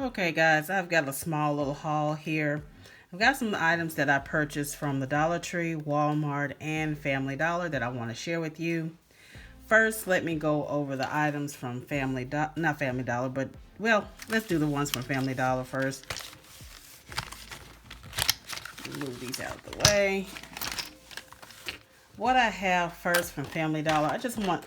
Okay guys, I've got a small little haul here. I've got some items that I purchased from the Dollar Tree, Walmart, and Family Dollar that I want to share with you. First, let me go over the items from not Family Dollar, but well, let's do the ones from Family Dollar first. Move these out of the way. What I have first from Family Dollar,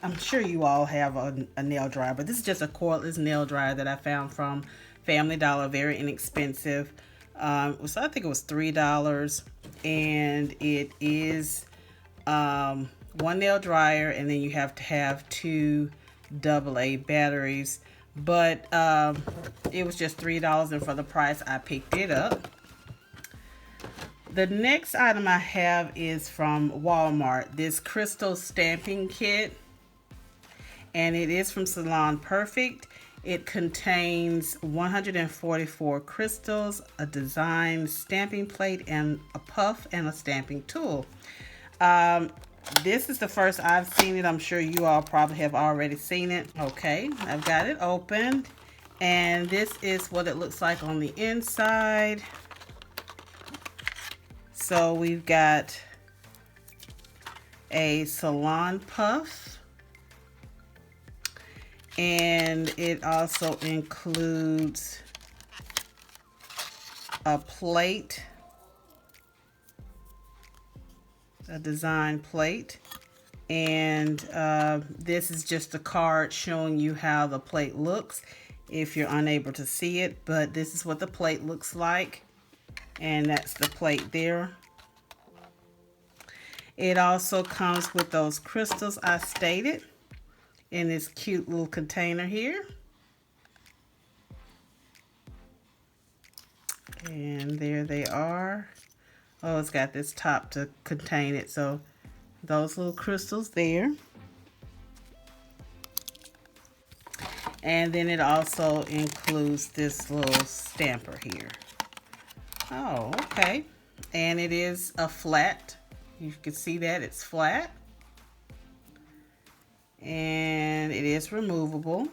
I'm sure you all have a nail dryer, but this is just a cordless nail dryer that I found from Family Dollar, very inexpensive. So I think it was $3, and it is one nail dryer, and then you have to have two AA batteries. But it was just $3, and for the price, I picked it up. The next item I have is from Walmart, this crystal stamping kit, and it is from Salon Perfect. It contains 144 crystals, a design stamping plate, and a puff and a stamping tool. This is the first I've seen it. I'm sure you all probably have already seen it. Okay, I've got it opened, and this is what it looks like on the inside. So we've got a Salon puff, and it also includes a plate, a design plate, and this is just a card showing you how the plate looks if you're unable to see it, but this is what the plate looks like, and that's the plate there. It also comes with those crystals I stated in this cute little container here. And there they are. Oh, it's got this top to contain it. So those little crystals there. And then it also includes this little stamper here. Oh, okay. And it is a flat. You can see that it's flat. And it is removable.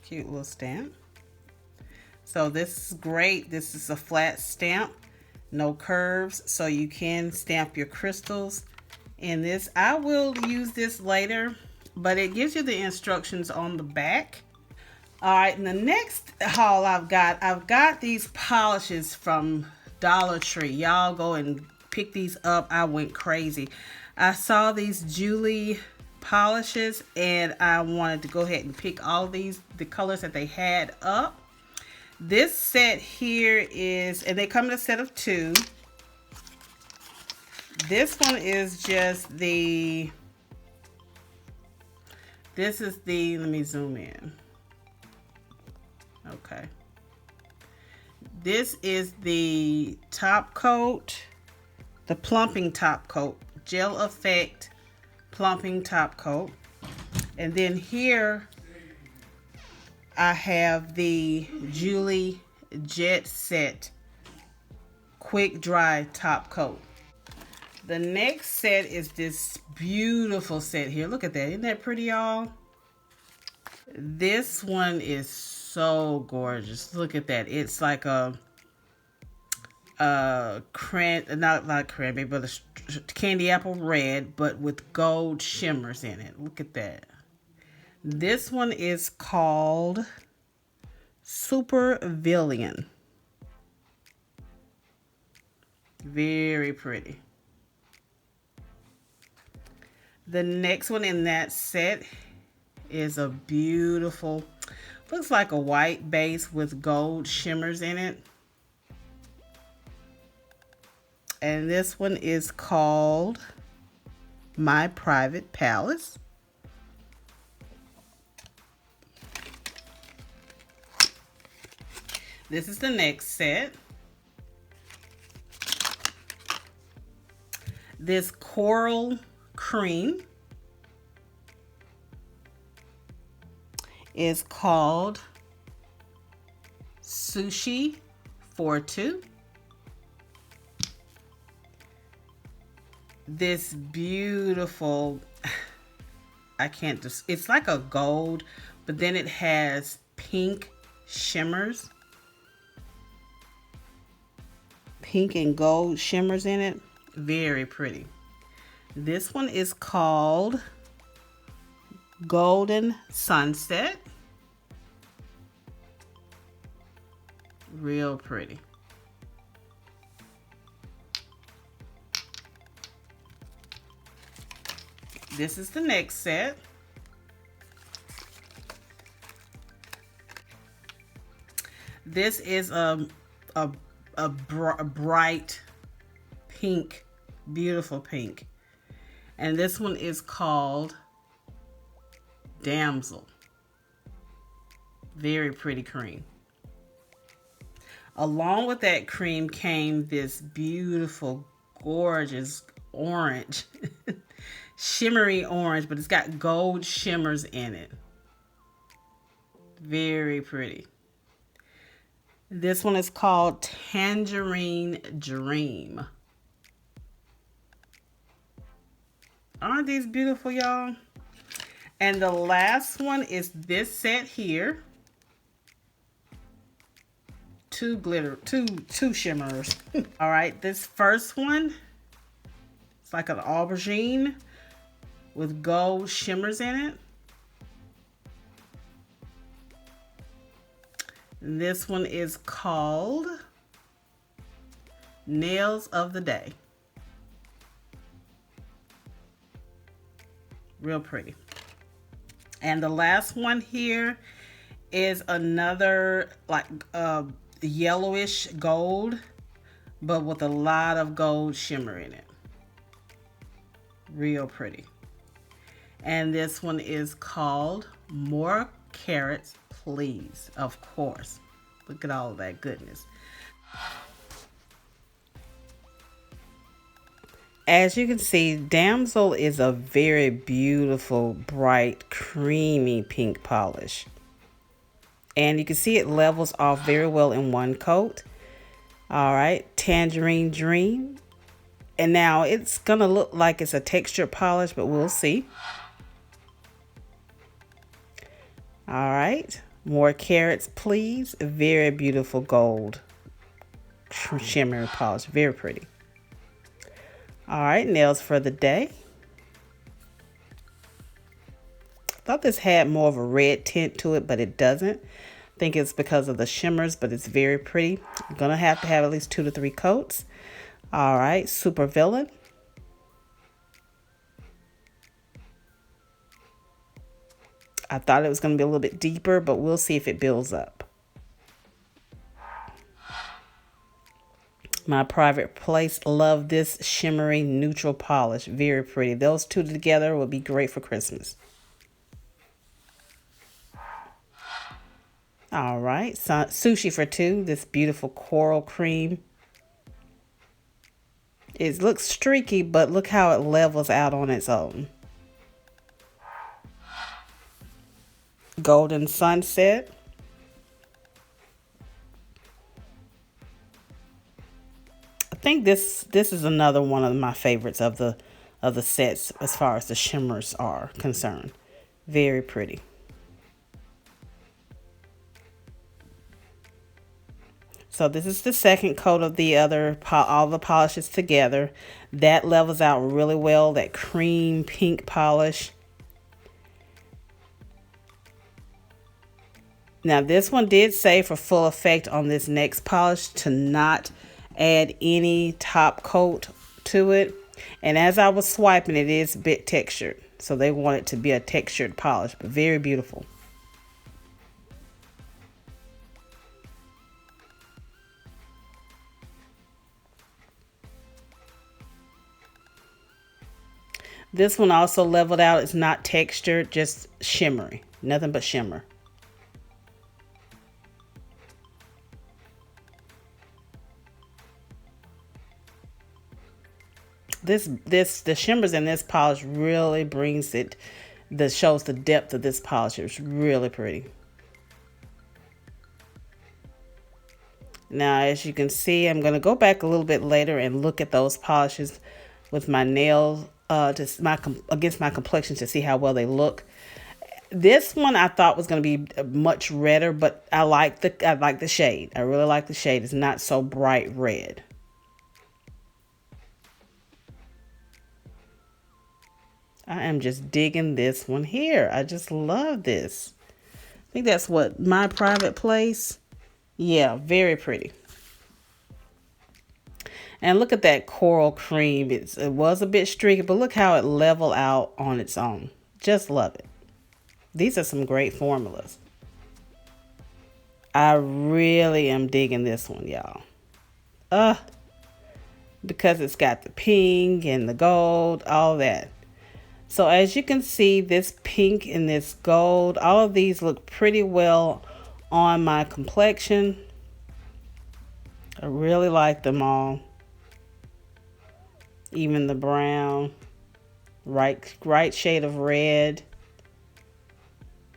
Cute little stamp. So this is great. This is a flat stamp, no curves, so you can stamp your crystals in this. I will use this later, but it gives you the instructions on the back. All right, and the next haul I've got these polishes from Dollar Tree. Y'all go and pick these up. I went crazy. I saw these Julie polishes, and I wanted to go ahead and pick all these, the colors that they had up. This set here is, and they come in a set of two. This one is just the, this is the, let me zoom in. Okay. This is the top coat, the plumping top coat, gel effect plumping top coat. And then here I have the Julie Jet Set quick dry top coat. The next set is this beautiful set here. Look at that. Isn't that pretty, y'all? This one is so gorgeous. Look at that. It's like a not cranberry, but a candy apple red, but with gold shimmers in it. Look at that. This one is called Supervillian. Very pretty. The next one in that set is a beautiful, looks like a white base with gold shimmers in it. And this one is called My Private Palace. This is the next set. This coral cream is called Sushi 4-2. This beautiful, it's like a gold, but then it has pink shimmers. Pink and gold shimmers in it. Very pretty. This one is called Golden Sunset. Real pretty. This is the next set. This is a bright pink, beautiful pink. And this one is called Damsel. Very pretty cream. Along with that cream came this beautiful, gorgeous orange. Shimmery orange, but it's got gold shimmers in it. Very pretty. This one is called Tangerine Dream. Aren't these beautiful, y'all? And the last one is this set here. Two shimmers. All right, this first one, it's like an aubergine with gold shimmers in it. And this one is called Nails of the Day. Real pretty. And the last one here is another like yellowish gold, but with a lot of gold shimmer in it. Real pretty. And this one is called More Carrots, Please. Of course. Look at all of that goodness. As you can see, Damsel is a very beautiful, bright, creamy pink polish. And you can see it levels off very well in one coat. All right, Tangerine Dream. And now it's going to look like it's a textured polish, but we'll see. All right, More Carrots, Please. Very beautiful gold shimmer polish. Very pretty. All right, Nails for the Day. I thought this had more of a red tint to it, but it doesn't. I think it's because of the shimmers, but it's very pretty. I'm going to have at least 2 to 3 coats. All right, Supervillian. I thought it was going to be a little bit deeper, but we'll see if it builds up. My Private Place. Love this shimmery neutral polish. Very pretty. Those two together would be great for Christmas. All right. Sushi for 2. This beautiful coral cream. It looks streaky, but look how it levels out on its own. Golden Sunset. I think this is another one of my favorites of the sets as far as the shimmers are concerned. Very pretty. So this is the second coat of the other, all the polishes together. That levels out really well, that cream pink polish. Now this one did say for full effect on this next polish to not add any top coat to it. And as I was swiping, it is a bit textured. So they want it to be a textured polish, but very beautiful. This one also leveled out. It's not textured, just shimmery. Nothing but shimmer. The shimmers in this polish really brings it, shows the depth of this polish. It's really pretty. Now, as you can see, I'm going to go back a little bit later and look at those polishes with my nails against my complexion to see how well they look. This one I thought was going to be much redder, but I like the shade. I really like the shade. It's not so bright red. I am just digging this one here. I just love this. I think that's what, My Private Place. Yeah, very pretty. And look at that coral cream. It was a bit streaky, but look how it leveled out on its own. Just love it. These are some great formulas. I really am digging this one, y'all. Because it's got the pink and the gold, all that. So as you can see, this pink and this gold, all of these look pretty well on my complexion. I really like them all. Even the brown, right shade of red.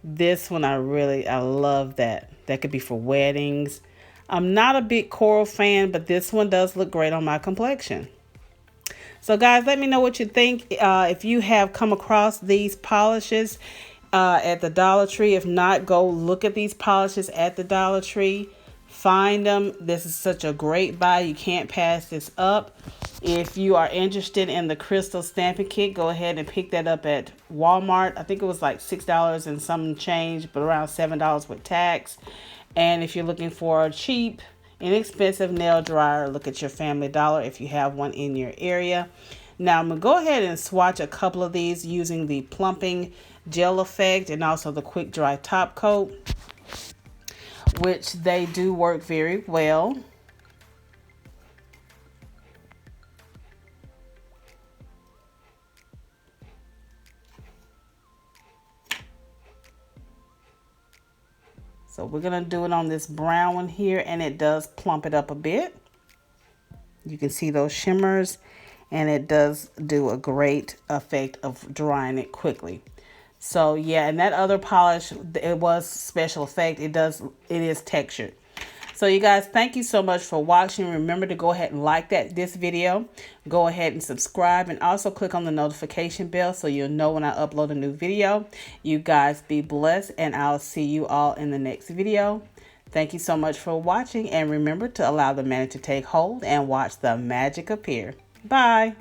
This one, I love that. That could be for weddings. I'm not a big coral fan, but this one does look great on my complexion. So guys, let me know what you think. If you have come across these polishes at the Dollar Tree. If not, go look at these polishes at the Dollar Tree. Find them. This is such a great buy. You can't pass this up. If you are interested in the crystal stamping kit, go ahead and pick that up at Walmart. I think it was like $6 and some change, but around $7 with tax. And if you're looking for a cheap, inexpensive nail dryer, look at your Family Dollar if you have one in your area. Now I'm going to go ahead and swatch a couple of these using the Plumping Gel Effect and also the Quick Dry Top Coat, which they do work very well. So we're going to do it on this brown one here, and it does plump it up a bit. You can see those shimmers, and it does do a great effect of drying it quickly. So yeah, and that other polish, it was special effect. It is textured. So you guys, thank you so much for watching. Remember to go ahead and like this video. Go ahead and subscribe, and also click on the notification bell so you'll know when I upload a new video. You guys be blessed, and I'll see you all in the next video. Thank you so much for watching, and remember to allow the magic to take hold and watch the magic appear. Bye.